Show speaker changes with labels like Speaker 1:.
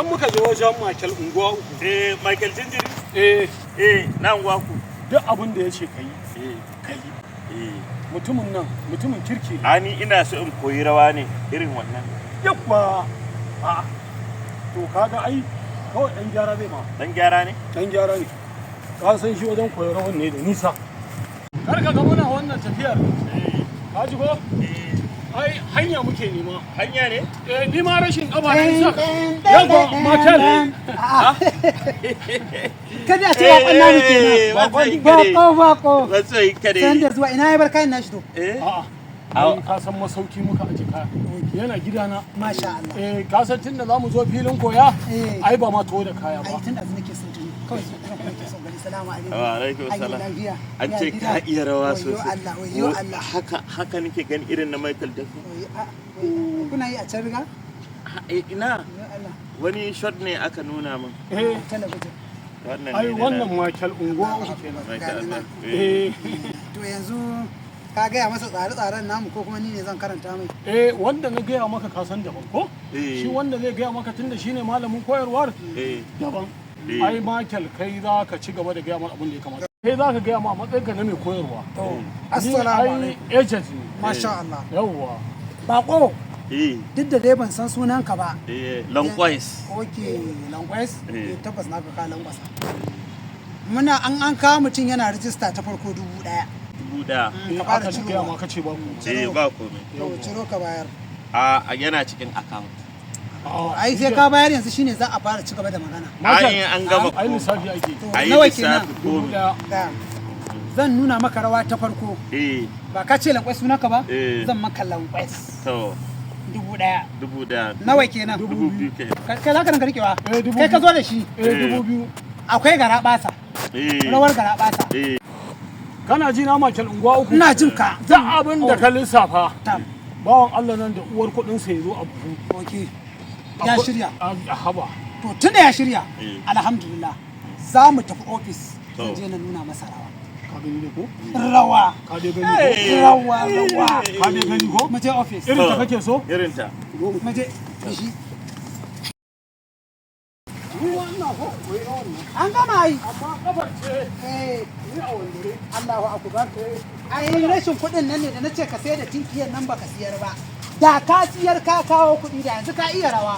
Speaker 1: An muka je wajen Michael unguwa uku.
Speaker 2: Michael Jinjiri? Na unguwa uku.
Speaker 1: Duk abin da ya ce ka yi, ka yi. Mutumin nan, mutumin kirki.
Speaker 2: Ni ina so in koyi rawa ne irin wannan.
Speaker 1: Yabba. To kaga ai kawai dan gyara zai ma.
Speaker 2: Dan gyara ne?
Speaker 1: Dan gyara ne. Ka san shi wajen koyar rawan ne da nisa. Kar ka ga muna wannan tafiyar. Ka ji ko? Ai hanya muke nema.
Speaker 2: Hanya ne?
Speaker 1: Ni ma rashin kafa ne sa. Yabba Michael.
Speaker 3: Kada a ce wa namu kenan. Bako.
Speaker 2: Wasu yi kare.
Speaker 3: San da zuwa ina ya bar kayan nashi to.
Speaker 1: Ai ka san masauki muka aje kaya. Yana gidana.
Speaker 3: Masha Allah.
Speaker 1: Ka san tunda zamu zo filin koya. Ai ba ma to da kaya ba.
Speaker 3: Ai tun da nake son tuni. Kawai sai kuma nake son gari. Assalamu alaikum.
Speaker 2: Wa alaikum salam. An ce ka iya rawa sosai.
Speaker 3: Yo Allah.
Speaker 2: Haka nake gani irin na Michael Jackson.
Speaker 3: Kuna yi a can riga?
Speaker 2: Ina. Wani shot ne aka nuna min.
Speaker 3: Talabijin.
Speaker 1: Wannan Michael unguwa uku kenan.
Speaker 3: To yanzu ka gaya masa tsare-tsaren namu ko kuma ni ne zan karanta mai?
Speaker 1: Wanda na gaya maka ka san daban ko? Shi wanda zai gaya maka tunda shine malamin koyarwar daban. Ai Michael kai za ka ci gaba da gaya mana abin da ya kamata. Kai za ka gaya ma matsayin ka na mai koyarwa.
Speaker 3: Assalamu alaikum.
Speaker 1: Agent ne.
Speaker 3: Masha Allah.
Speaker 1: Yawwa.
Speaker 3: Bako. Duk da dai ban san sunan ka ba.
Speaker 2: Lankwais.
Speaker 3: Okay, Lankwais. Tabbas na ka Lankwasa. Muna an kawo mutum yana rijista ta farko 1000.
Speaker 2: 1000.
Speaker 1: Aka ci gaya ma ka ce ba ku.
Speaker 2: Ba komai.
Speaker 3: Ciro ka bayar.
Speaker 2: Yana cikin account.
Speaker 3: Ai sai ka bayar yanzu shine za a fara ci gaba da magana.
Speaker 2: An gama.
Speaker 1: Ai lissafi ake.
Speaker 3: Nawa kenan? Zan nuna maka rawa ta farko. Ba ka ce Lankwais sunanka ba? Zan maka Lankwais.
Speaker 2: To.
Speaker 3: 1000. Nawa kenan?
Speaker 2: 2000 kenan.
Speaker 3: Kai za ka ranka rikewa? Kai ka zo da shi?
Speaker 1: 2000.
Speaker 3: Akwai garaɓasa. Rawar garaɓasa.
Speaker 1: Kana ji na Michael unguwa uku?
Speaker 3: Ina jin ka.
Speaker 1: Duk abin da ka lissafa. Bawan Allah nan da uwar kuɗin sa ya zo a buhu.
Speaker 3: Okay. Ya shirya?
Speaker 1: Haba.
Speaker 3: To tun da ya shirya, alhamdulillah, za mu tafi ofis. Zan je na nuna masa rawa.
Speaker 1: Ka gani ne ko?
Speaker 3: Rawa.
Speaker 1: Ka dai gani ko?
Speaker 3: Rawa.
Speaker 1: Ka dai gani ko?
Speaker 3: Mu je ofis.
Speaker 1: Irin ta kake so?
Speaker 2: Irin ta.
Speaker 3: Mu je da shi. An gama yi.
Speaker 1: Amma kafar ce.
Speaker 3: Ni a wandare. Allahu akbar. Ai rashin kuɗin nan ne da nace ka sai da tinkiyar nan baka siyar ba. Da ka siyar ka kawo kuɗi da yanzu ka iya rawa.